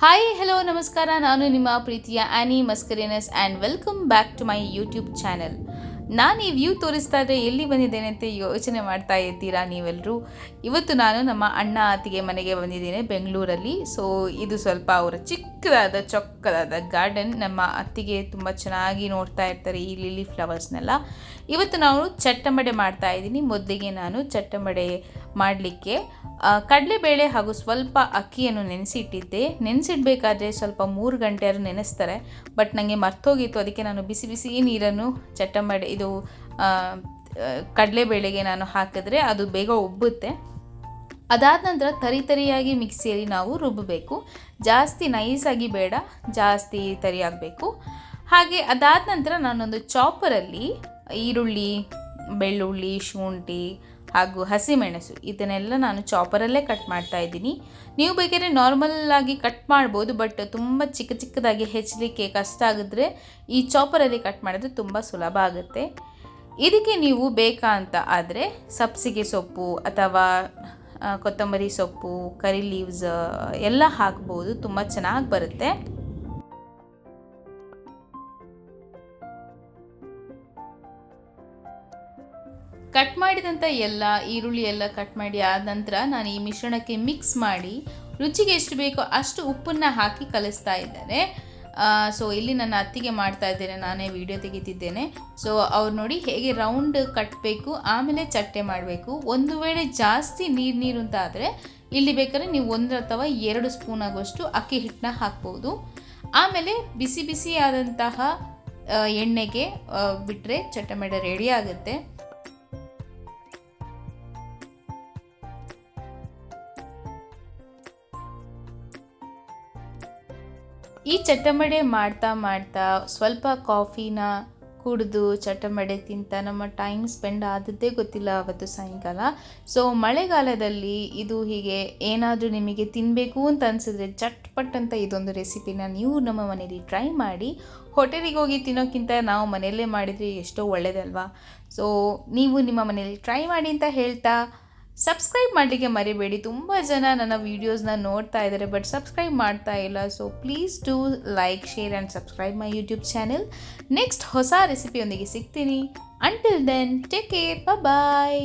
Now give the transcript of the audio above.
Hi hello ನಮಸ್ಕಾರ. ನಾನು ನಿಮ್ಮ ಪ್ರೀತಿಯ Annie Mascarenhas and welcome back to my YouTube channel. ನಾನು ಈ ವ್ಯೂ ತೋರಿಸ್ತಾ ಇದ್ದರೆ ಎಲ್ಲಿ ಬಂದಿದ್ದೇನೆ ಅಂತ ಯೋಚನೆ ಮಾಡ್ತಾ ಇದ್ದೀರಾ ನೀವೆಲ್ಲರೂ. ಇವತ್ತು ನಾನು ನಮ್ಮ ಅಣ್ಣ ಅತ್ತಿಗೆ ಮನೆಗೆ ಬಂದಿದ್ದೇನೆ ಬೆಂಗಳೂರಲ್ಲಿ. ಸೊ ಇದು ಸ್ವಲ್ಪ ಅವರ ಚಿಕ್ಕದಾದ ಚೊಕ್ಕದಾದ ಗಾರ್ಡನ್. ನಮ್ಮ ಅತ್ತಿಗೆ ತುಂಬ ಚೆನ್ನಾಗಿ ನೋಡ್ತಾ ಇರ್ತಾರೆ ಈ ಲಿಲಿ ಫ್ಲವರ್ಸ್ನೆಲ್ಲ. ಇವತ್ತು ನಾವು ಚಟ್ಟಂಬಡೆ ಮಾಡ್ತಾ ಇದ್ದೀನಿ. ಮೊದಲಿಗೆ ನಾನು ಚಟ್ಟಂಬಡೆ ಮಾಡಲಿಕ್ಕೆ ಕಡಲೆಬೇಳೆ ಹಾಗೂ ಸ್ವಲ್ಪ ಅಕ್ಕಿಯನ್ನು ನೆನೆಸಿಟ್ಟಿದ್ದೆ. ನೆನೆಸಿಡಬೇಕಾದ್ರೆ ಸ್ವಲ್ಪ 3 ಗಂಟೆಯಾದ್ರು ನೆನೆಸ್ತಾರೆ, ಬಟ್ ನನಗೆ ಮರ್ತೋಗಿತ್ತು. ಅದಕ್ಕೆ ನಾನು ಬಿಸಿ ಬಿಸಿ ನೀರನ್ನು ಚಟ್ಟಂಬಡೆ ಇದು ಕಡಲೆಬೇಳೆಗೆ ನಾನು ಹಾಕಿದ್ರೆ ಅದು ಬೇಗ ಉಬ್ಬುತ್ತೆ. ಅದಾದ ನಂತರ ತರಿಯಾಗಿ ಮಿಕ್ಸಿಯಲ್ಲಿ ನಾವು ರುಬ್ಬಬೇಕು. ಜಾಸ್ತಿ ನೈಸಾಗಿ ಬೇಡ, ಜಾಸ್ತಿ ತರಿಯಾಗಬೇಕು. ಹಾಗೆ ಅದಾದ ನಂತರ ನಾನೊಂದು ಚಾಪರಲ್ಲಿ ಈರುಳ್ಳಿ, ಬೆಳ್ಳುಳ್ಳಿ, ಶುಂಠಿ ಹಾಗೂ ಹಸಿಮೆಣಸು ಇದನ್ನೆಲ್ಲ ನಾನು ಚಾಪರಲ್ಲೇ ಕಟ್ ಮಾಡ್ತಾ ಇದ್ದೀನಿ. ನೀವು ಬೇಕಾದ್ರೆ ನಾರ್ಮಲ್ಲಾಗಿ ಕಟ್ ಮಾಡ್ಬೋದು, ಬಟ್ ತುಂಬ ಚಿಕ್ಕದಾಗಿ ಹೆಚ್ಚಲಿಕ್ಕೆ ಕಷ್ಟ ಆಗಿದ್ರೆ ಈ ಚಾಪರಲ್ಲಿ ಕಟ್ ಮಾಡಿದ್ರೆ ತುಂಬ ಸುಲಭ ಆಗುತ್ತೆ. ಇದಕ್ಕೆ ನೀವು ಬೇಕಾ ಅಂತ ಆದರೆ ಸಬ್ಸಿಗೆ ಸೊಪ್ಪು ಅಥವಾ ಕೊತ್ತಂಬರಿ ಸೊಪ್ಪು, ಕರಿ ಲೀವ್ಸ್ ಎಲ್ಲ ಹಾಕ್ಬೋದು, ತುಂಬ ಚೆನ್ನಾಗಿ ಬರುತ್ತೆ. ಕಟ್ ಮಾಡಿದಂಥ ಎಲ್ಲ ಈರುಳ್ಳಿ ಎಲ್ಲ ಕಟ್ ಮಾಡಿ ಆದ ನಂತರ ನಾನು ಈ ಮಿಶ್ರಣಕ್ಕೆ ಮಿಕ್ಸ್ ಮಾಡಿ ರುಚಿಗೆ ಎಷ್ಟು ಬೇಕೋ ಅಷ್ಟು ಉಪ್ಪನ್ನು ಹಾಕಿ ಕಲಿಸ್ತಾ ಇದ್ದೇನೆ. ಸೊ ಇಲ್ಲಿ ನನ್ನ ಅತ್ತಿಗೆ ಮಾಡ್ತಾ ಇದ್ದೇನೆ, ನಾನೇ ವಿಡಿಯೋ ತೆಗಿತಿದ್ದೇನೆ. ಸೊ ಅವ್ರು ನೋಡಿ ಹೇಗೆ ರೌಂಡ್ ಕಟ್ಟಬೇಕು, ಆಮೇಲೆ ಚಟ್ಟೆ ಮಾಡಬೇಕು. ಒಂದು ವೇಳೆ ಜಾಸ್ತಿ ನೀರು ಅಂತ ಆದರೆ ಇಲ್ಲಿ ಬೇಕಾದ್ರೆ ನೀವು 1 ಅಥವಾ 2 ಸ್ಪೂನ್ ಆಗುವಷ್ಟು ಅಕ್ಕಿ ಹಿಟ್ಟನ್ನ ಹಾಕ್ಬೋದು. ಆಮೇಲೆ ಬಿಸಿ ಬಿಸಿ ಆದಂತಹ ಎಣ್ಣೆಗೆ ಬಿಟ್ಟರೆ ಚಟ್ಟಂಬಡೆ ರೆಡಿ ಆಗುತ್ತೆ. ಈ ಚಟ್ಟಂಬಡೆ ಮಾಡ್ತಾ ಸ್ವಲ್ಪ ಕಾಫಿನ ಕುಡಿದು ಚಟ್ಟಂಬಡೆ ತಿಂತ ನಮ್ಮ ಟೈಮ್ ಸ್ಪೆಂಡ್ ಆದದ್ದೇ ಗೊತ್ತಿಲ್ಲ ಅವತ್ತು ಸಾಯಂಕಾಲ. ಸೊ ಮಳೆಗಾಲದಲ್ಲಿ ಇದು ಹೀಗೆ ಏನಾದರೂ ನಿಮಗೆ ತಿನ್ನಬೇಕು ಅಂತ ಅನಿಸಿದ್ರೆ ಚಟ್ಪಟ್ ಅಂತ ಇದೊಂದು ರೆಸಿಪಿನ ನೀವು ನಮ್ಮ ಮನೇಲಿ ಟ್ರೈ ಮಾಡಿ. ಹೋಟೆಲಿಗೆ ಹೋಗಿ ತಿನ್ನೋಕ್ಕಿಂತ ನಾವು ಮನೆಯಲ್ಲೇ ಮಾಡಿದರೆ ಎಷ್ಟೋ ಒಳ್ಳೆಯದಲ್ವಾ. ಸೊ ನೀವು ನಿಮ್ಮ ಮನೇಲಿ ಟ್ರೈ ಮಾಡಿ ಅಂತ ಹೇಳ್ತಾ ಸಬ್ಸ್ಕ್ರೈಬ್ ಮಾಡಲಿಕ್ಕೆ ಮರಿಬೇಡಿ. ತುಂಬ ಜನ ನನ್ನ ವೀಡಿಯೋಸ್ನ ನೋಡ್ತಾ ಇದ್ದಾರೆ, ಬಟ್ ಸಬ್ಸ್ಕ್ರೈಬ್ ಮಾಡ್ತಾ ಇಲ್ಲ. So please do like, share and subscribe my YouTube channel. Next ಹೊಸ ರೆಸಿಪಿಯೊಂದಿಗೆ ಸಿಗ್ತೀನಿ. ಅಂಟಿಲ್ ದೆನ್ ಟೇಕ್ ಕೇರ್, ಬಾಯ್.